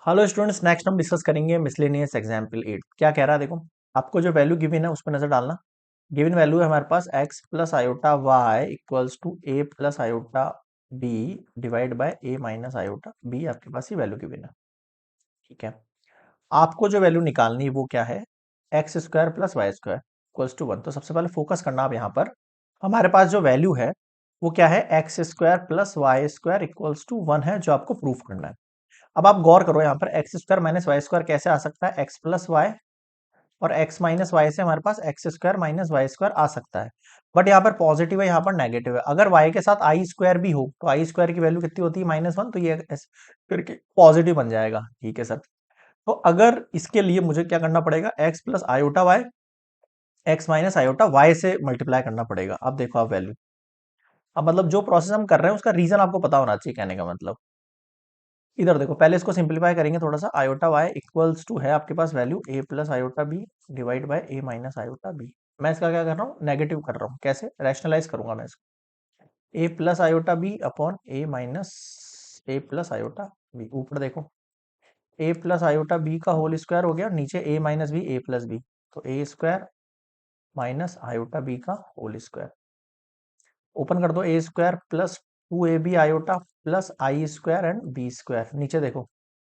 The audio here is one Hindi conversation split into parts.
हेलो स्टूडेंट्स, नेक्स्ट हम डिस्कस करेंगे मिसलेनियस एग्जाम्पल 8। क्या कह रहा है, देखो आपको जो वैल्यू गिवन है उस पर नजर डालना। गिवन वैल्यू है हमारे पास x plus iota y equals to a plus iota b divide by a minus iota b। आपके पास ये वैल्यू गिवन है, ठीक है। आपको जो वैल्यू निकालनी है वो क्या है, x square plus y square equals to 1। तो सबसे पहले फोकस करना आप यहाँ पर, हमारे पास जो वैल्यू है वो क्या है, x square plus y square equals to 1 है, जो आपको प्रूफ करना है। अब आप गौर करो, यहाँ पर x square minus y square कैसे आ सकता है, एक्स प्लस वाई, और एक्स माइनस वाई से हमारे पास x square minus y square आ सकता है। बट यहाँ पर पॉजिटिव है, यहाँ पर नेगेटिव है। अगर वाई के साथ आई स्क्वायर भी हो तो आई स्क्वायर की वैल्यू कितनी होती है, -1, तो ये करके पॉजिटिव बन जाएगा, ठीक है सर। तो अगर इसके लिए मुझे क्या करना पड़ेगा, x plus iota y x minus iota y से मल्टीप्लाई करना पड़ेगा। अब देखो आप वैल्यू, अब मतलब जो प्रोसेस हम कर रहे हैं उसका रीजन आपको पता होना चाहिए, कहने का मतलब। इधर देखो, पहले इसको सिंप्लीफाई करेंगे थोड़ा सा। आयोटा वाई इक्वल्स टू है आपके पास value a plus iota b divide by a minus iota b. मैं इसका क्या कर रहा हूँ, नेगेटिव कर रहा हूँ। कैसे रैशनलाइज करूंगा मैं इसको, a plus iota b upon a minus a plus iota b. ऊपर देखो, ए प्लस आयोटा बी का होल स्क्वायर हो गया, नीचे a minus b a plus b, तो a square minus iota b का होल स्क्वायर। ओपन कर दो, a square plus 2ab iota plus i square and b square. नीचे देखो,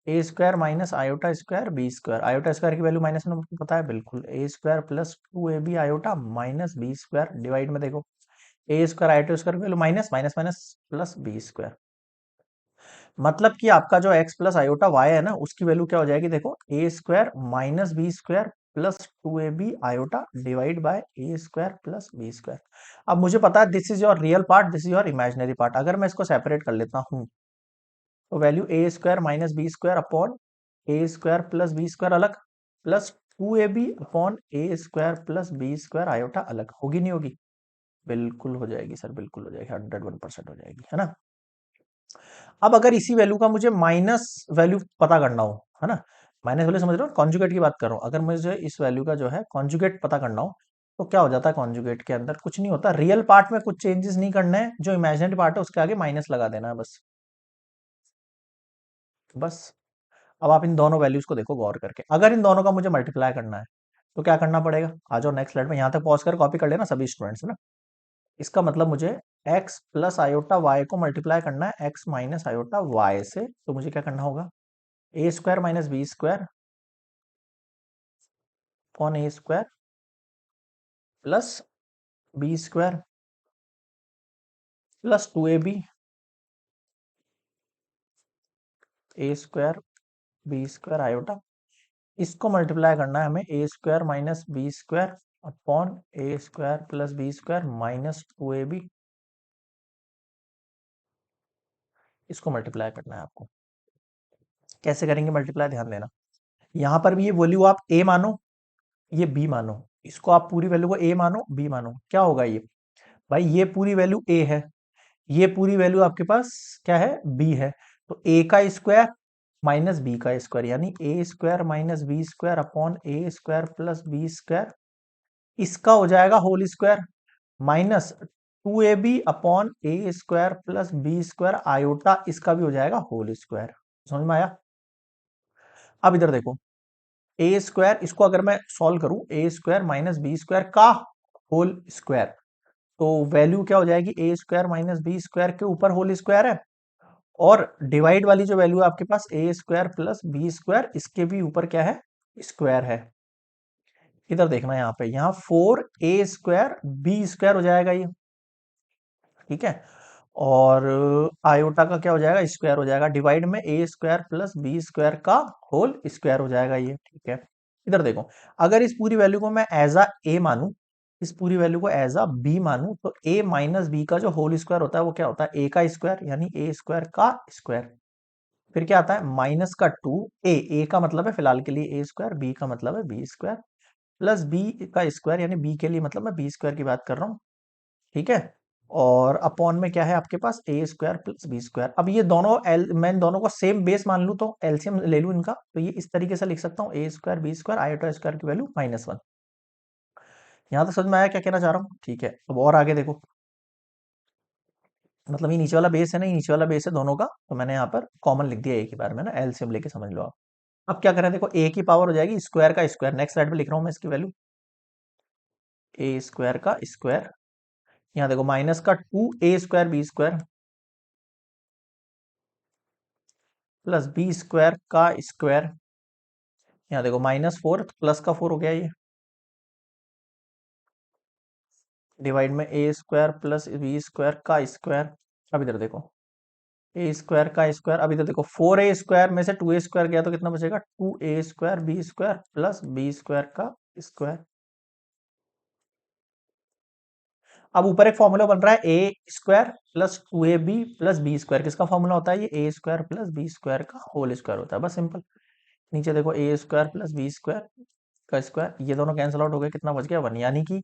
a square minus iota square b square. Iota square की वैल्यू माइनस में आपको पता है, बिल्कुल। A square plus 2ab iota minus b square divide में देखो, ए स्क्वायर आयोटा स्क्वायर की value minus minus minus plus b square. मतलब कि आपका जो एक्स प्लस आयोटा वाई है ना, उसकी वैल्यू क्या हो जाएगी, देखो a square minus b square plus 2ab iota divide by a square plus b square. अब मुझे पता है this is your real part, this is your imaginary part. अगर मैं इसको सेपरेट कर लेता हूं तो value a square minus b square upon a square plus b square अलग, plus 2ab upon a square plus b square iota अलग। होगी नहीं होगी, बिल्कुल हो जाएगी सर, बिल्कुल हो जाएगी, 101% हो जाएगी, है ना। अब अगर इसी वैल्यू का मुझे माइनस वैल्यू पता करना हो, है ना, माइनस वैल्यू समझ रहे हो, कॉन्जुगेट की बात कर रहा हूं। अगर मुझे इस वैल्यू का जो है कॉन्जुगेट पता करना हो तो क्या हो जाता है, कॉन्जुगेट के अंदर कुछ नहीं होता, रियल पार्ट में कुछ चेंजेस नहीं करने हैं, जो इमेजिनरी पार्ट है उसके आगे माइनस लगा देना है बस। बस अब आप इन दोनों वैल्यूज को देखो गौर करके, अगर इन दोनों का मुझे मल्टीप्लाई करना है तो क्या करना पड़ेगा। आ जाओ नेक्स्ट स्लाइड में, यहां तक पॉज कर कॉपी कर लेना सभी स्टूडेंट्स, है ना। इसका मतलब मुझे x प्लस आयोटा वाई को मल्टीप्लाई करना है x माइनस आयोटा वाई से, तो मुझे क्या करना होगा, a square minus b square upon a square plus b square plus 2ab a square b square iota. इसको मल्टीप्लाई करना है हमें, a square minus b square upon a square plus b square minus 2ab। इसको मल्टीप्लाई करना है आपको। कैसे करेंगे मल्टीप्लाई, ध्यान देना। यहां पर भी ये वैल्यू आप a मानो, ये b मानो। इसको आप पूरी वैल्यू को a मानो, b मानो, क्या होगा ये, भाई ये पूरी वैल्यू a है, ये पूरी वैल्यू आपके पास क्या है, b है। तो a का स्क्वायर माइनस बी का स्क्वायर, यानी a square minus b square upon a square plus b square, इसका हो जाएगा whole square, minus 2ab upon a square plus b square iota, इसका भी हो जाएगा होल स्क्वायर। समझ में आया। अब इधर देखो, ए स्क्वायर, इसको अगर मैं सॉल्व करूं, ए स्क्वायर माइनस बी स्क्वायर का होल स्क्वायर, तो वैल्यू क्या हो जाएगी, ए स्क्वायर माइनस बी स्क्वायर के ऊपर होल स्क्वायर है, और डिवाइड वाली जो वैल्यू आपके पास ए स्क्वायर प्लस बी स्क्वायर, इसके भी ऊपर क्या है, स्क्वायर है। इधर देखना, यहाँ पे यहाँ 4a स्क्वायर बी स्क्वायर हो जाएगा ये, ठीक है। और आयोटा का क्या हो जाएगा, स्क्वायर हो जाएगा, डिवाइड में ए स्क्वायर प्लस बी स्क्वायर का होल स्क्वायर हो जाएगा ये, ठीक है। इधर देखो, अगर इस पूरी वैल्यू को मैं एज अ ए मानूं, इस पूरी वैल्यू को एज अ बी मानूं, तो ए माइनस बी का जो होल स्क्वायर होता है वो क्या होता है, ए का स्क्वायर, यानी ए स्क्वायर का स्क्वायर। फिर क्या आता है, माइनस का 2a, ए का मतलब है फिलहाल के लिए ए स्क्वायर, बी का मतलब है बी स्क्वायर, प्लस बी का स्क्वायर, यानी बी के लिए मतलब मैं बी स्क्वायर की बात कर रहा हूँ, ठीक है। और अपॉन में क्या है आपके पास, ए स्क्वायर प्लस बी स्क्वायर। अब ये दोनों मैं इन दोनों को सेम बेस मान लूं, तो एलसीएम ले लूं इनका, तो ये इस तरीके से लिख सकता हूँ, a square b square iota square की वैल्यू -1। यहां तक समझ में आया क्या कहना चाह रहा हूँ, ठीक है। अब और आगे देखो, मतलब ये नीचे वाला बेस है ना, ये नीचे वाला बेस है दोनों का, तो मैंने यहाँ पर कॉमन लिख दिया एक ही बार में ना, एलसीएम लेके समझ लो आप। अब क्या करें, देखो ए की पावर हो जाएगी स्क्वायर का स्क्वायर, नेक्स्ट स्लाइड पे लिख रहा हूँ मैं इसकी वैल्यू, ए स्क्वायर का स्क्वायर, यहाँ देखो माइनस का 2a² b square plus b square का स्क्वायर, यहाँ देखो -4 प्लस का 4 हो गया ये, डिवाइड में ए स्क्वायर प्लस बी स्क्वायर का स्क्वायर। अब इधर देखो ए स्क्वायर का स्क्वायर, अब इधर देखो 4a² में से 2a² गया तो कितना बचेगा, 2a² b square plus b square का स्क्वायर। अब ऊपर एक फॉर्मूला बन रहा है a square plus 2ab plus b square, किसका फॉर्मूला होता है ये, a square plus b square का होल स्क्वायर होता है, बस सिंपल। नीचे देखो a square plus b square का स्क्वायर, ये दोनों कैंसिल आउट हो गए, कितना बच गया 1, यानी कि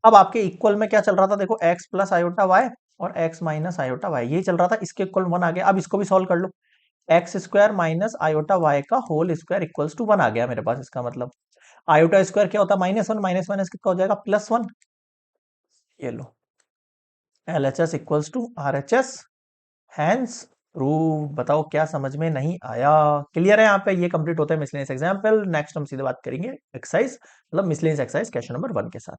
अब आपके इक्वल में क्या चल रहा था, देखो x प्लस आयोटा वाई और x माइनस आयोटा वाई, यही चल रहा था, इसके इक्वल 1 आ गया। अब इसको भी सॉल्व कर लो, x square minus iota y का होल स्क्वायर इक्वल्स टू 1 आ गया मेरे पास, इसका मतलब आयोटा स्क्वायर क्या होता है, -1, माइनस माइनस कितना हो जाएगा, +1। ये लो, LHS equals to RHS, hence proved. बताओ क्या समझ में नहीं आया, क्लियर है यहाँ पे, ये कंप्लीट होता है मिसलेनियस एग्जाम्पल। नेक्स्ट हम सीधे बात करेंगे एक्सरसाइज, मतलब मिसलेनियस एक्सरसाइज क्वेश्चन नंबर 1 के साथ।